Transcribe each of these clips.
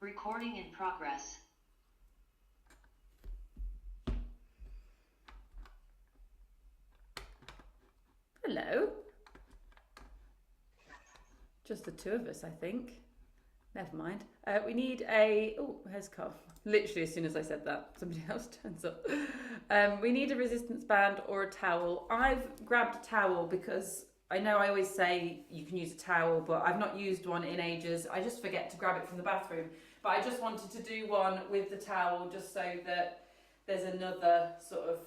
Recording in progress. Hello. Just the two of us, I think. Never mind. We need a... Oh, here's Carl. Literally as soon as I said that, somebody else turns up. We need a resistance band or a towel. I've grabbed a towel because I know I always say you can use a towel, but I've not used one in ages. I just forget to grab it from the bathroom. But I just wanted to do one with the towel just so that there's another sort of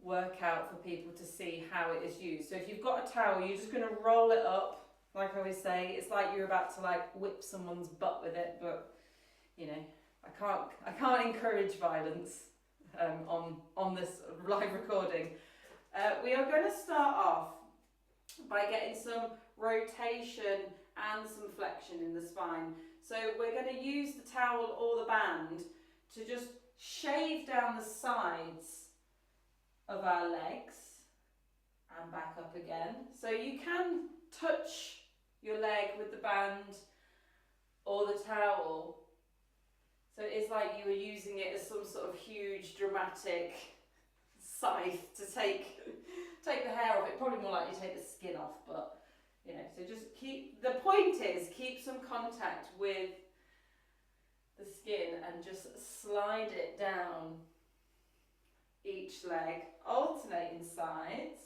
workout for people to see how it is used. So if you've got a towel, you're just going to roll it up. Like I always say, it's like you're about to like whip someone's butt with it, but you know, I can't encourage violence on this live recording. We are going to start off by getting some rotation and some flexion in the spine. So we're going to use the towel or the band to just shave down the sides of our legs and back up again. So you can touch your leg with the band or the towel. So it's like you were using it as some sort of huge dramatic scythe to take the hair off. It probably more likely take the skin off, but you know, so just the point is keep some contact with the skin and just slide it down each leg, alternating sides.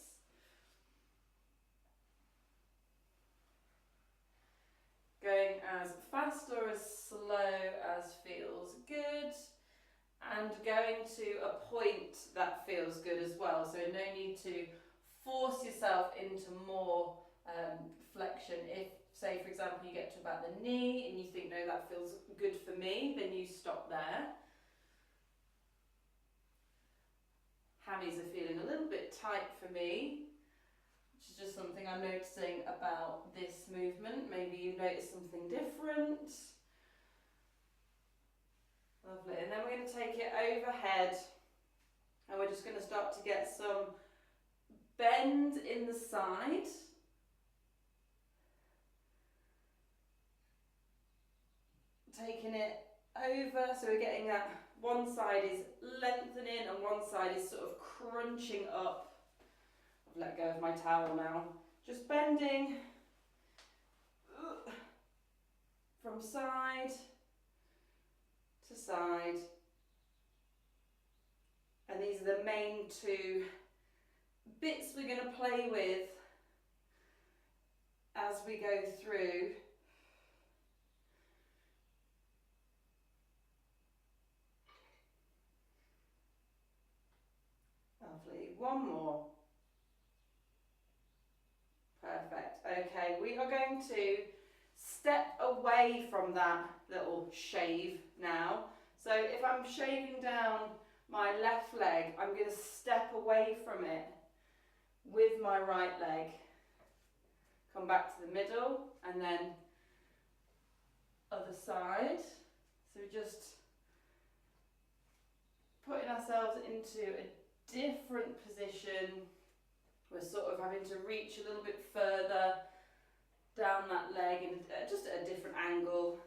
Going as fast or as slow as feels good, and going to a point that feels good as well. So no need to force yourself into more flexion. If, say for example, you get to about the knee and you think, no, that feels good for me, then you stop there. Hammies are feeling a little bit tight for me, which is just something I'm noticing about this movement. Maybe you notice something different. Lovely. And then we're going to take it overhead and we're just going to start to get some bend in the side. Taking it over, so we're getting that one side is lengthening and one side is sort of crunching up. I've let go of my towel now. Just bending from side to side. And these are the main two bits we're going to play with as we go through. Lovely. One more. Perfect. Okay, we are going to step away from that little shave now. So if I'm shaving down my left leg, I'm going to step away from it with my right leg. Come back to the middle and then other side. So just putting ourselves into a different position. We're sort of having to reach a little bit further down that leg and just at a different angle.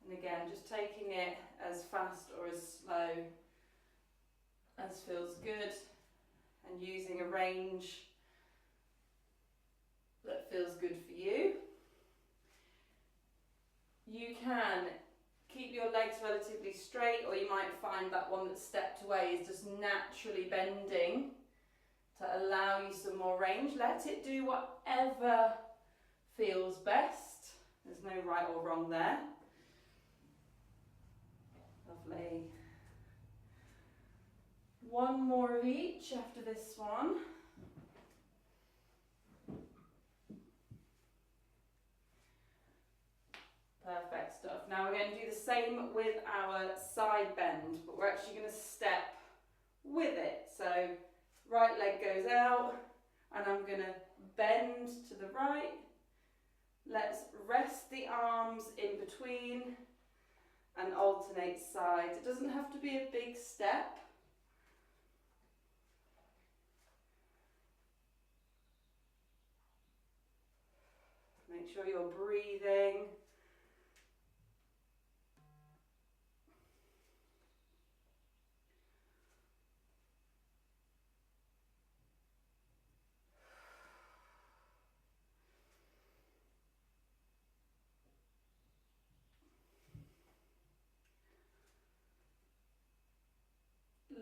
And again, just taking it as fast or as slow as feels good and using a range that feels good for you. You can keep your legs relatively straight, or you might find that one that's stepped away is just naturally bending to allow you some more range. Let it do whatever feels best. There's no right or wrong there. Lovely. One more of each after this one. Perfect stuff. Now we're going to do the same with our side bend, but we're actually going to step with it. So right leg goes out and I'm going to bend to the right. Let's rest the arms in between and alternate sides. It doesn't have to be a big step. Make sure you're breathing.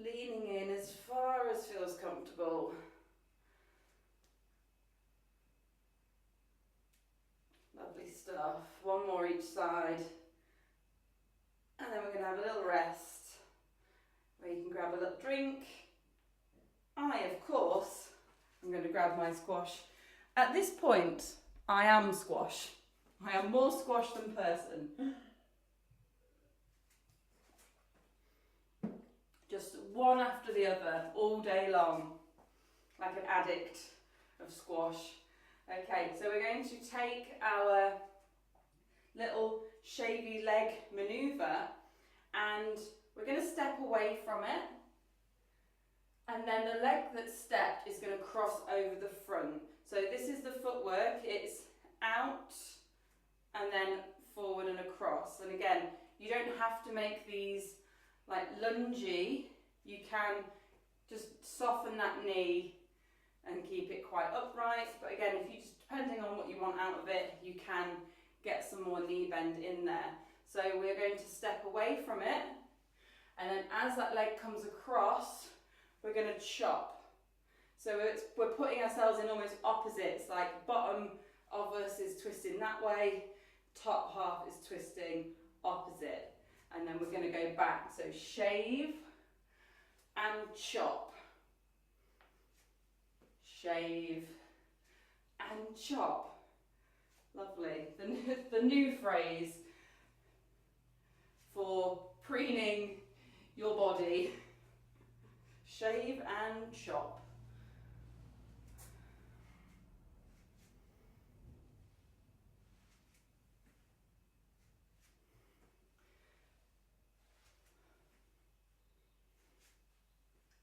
Leaning in as far as feels comfortable. Lovely stuff. One more each side. And then we're going to have a little rest where you can grab a little drink. I, of course, I'm going to grab my squash. At this point, I am squash. I am more squash than person. Just one after the other, all day long, like an addict of squash. Okay, so we're going to take our little shavy leg manoeuvre and we're going to step away from it, and then the leg that's stepped is going to cross over the front. So this is the footwork, it's out and then forward and across. And again, you don't have to make these like lungy, you can just soften that knee and keep it quite upright. But again, if you just, depending on what you want out of it, you can get some more knee bend in there. So we're going to step away from it, and then as that leg comes across, we're going to chop. So we're putting ourselves in almost opposites, like bottom of us is twisting that way, top half is twisting opposite. And then we're going to go back. So shave and chop. Shave and chop. Lovely. The new phrase for preening your body. Shave and chop.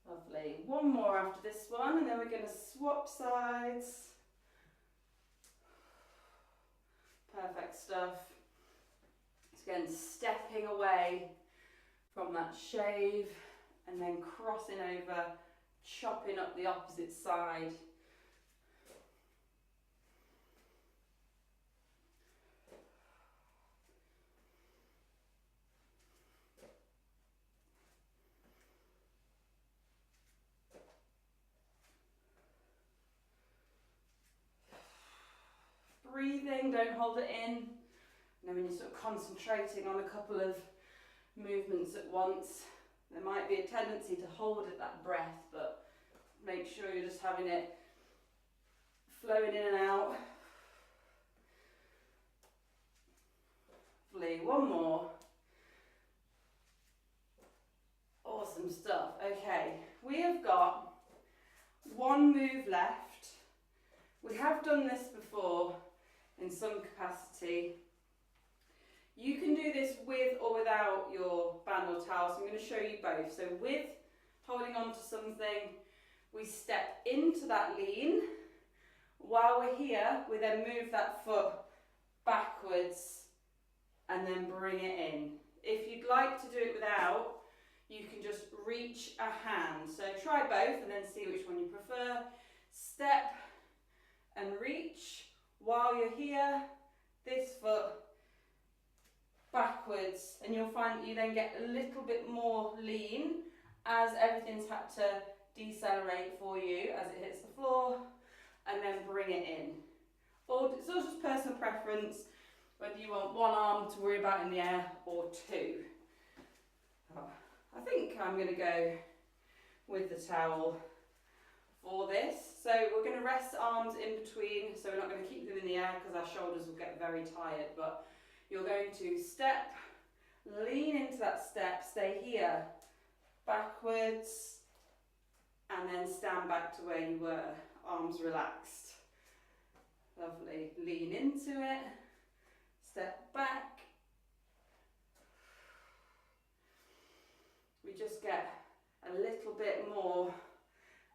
Lovely. One more after this one, and then we're going to swap sides. Perfect stuff. So again, stepping away from that shave and then crossing over, chopping up the opposite side. Breathing, don't hold it in. And then when you're sort of concentrating on a couple of movements at once, there might be a tendency to hold at that breath, but make sure you're just having it flowing in and out. Lovely, one more. Awesome stuff. Okay, we have got one move left. We have done this before in some capacity. You can do this with or without your band or towel, so I'm going to show you both. So with holding on to something, we step into that lean. While we're here, we then move that foot backwards and then bring it in. If you'd like to do it without, you can just reach a hand. So try both and then see which one you prefer. Step and reach. While you're here, this foot backwards, and you'll find that you then get a little bit more lean as everything's had to decelerate for you as it hits the floor, and then bring it in. Or it's all just personal preference, whether you want one arm to worry about in the air or two. I think I'm going to go with the towel for this. So we're going to rest arms in between, so we're not going to keep them in the air because our shoulders will get very tired, but you're going to step, lean into that step, stay here, backwards, and then stand back to where you were, arms relaxed. Lovely, lean into it, step back. We just get a little bit more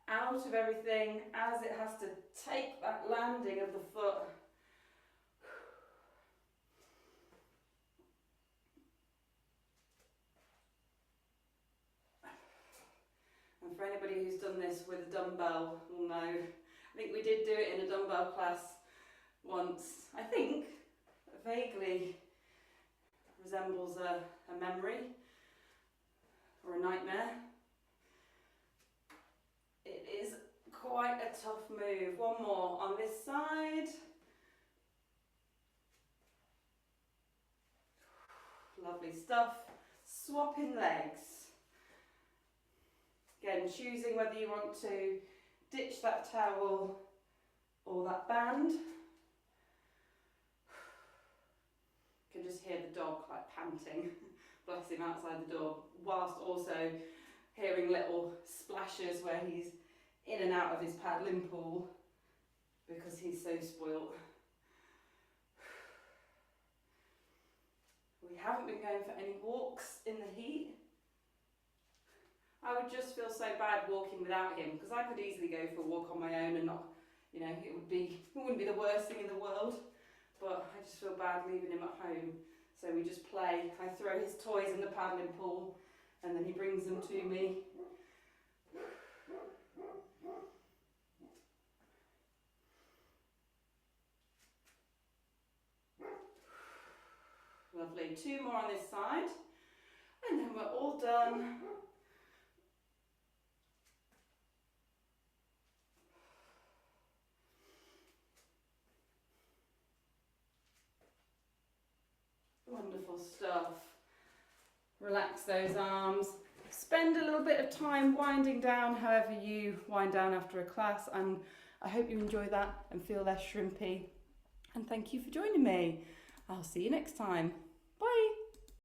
out of everything as it has to take that landing of the foot And for anybody who's done this with a dumbbell will know. I think we did do it in a dumbbell class once. I think vaguely resembles a memory or a nightmare. It is quite a tough move. One more on this side. Lovely stuff. Swapping legs. Again, choosing whether you want to ditch that towel or that band. You can just hear the dog like panting, bless him, outside the door, whilst also hearing little splashes where he's in and out of his paddling pool because he's so spoilt. We haven't been going for any walks in the heat. I would just feel so bad walking without him, because I could easily go for a walk on my own and not, you know, it wouldn't be the worst thing in the world, but I just feel bad leaving him at home. So we just play. I throw his toys in the paddling pool and then he brings them to me. Lovely. 2 more on this side and then we're all done. Wonderful stuff. Relax those arms. Spend a little bit of time winding down however you wind down after a class, and I hope you enjoy that and feel less shrimpy. And thank you for joining me. I'll see you next time.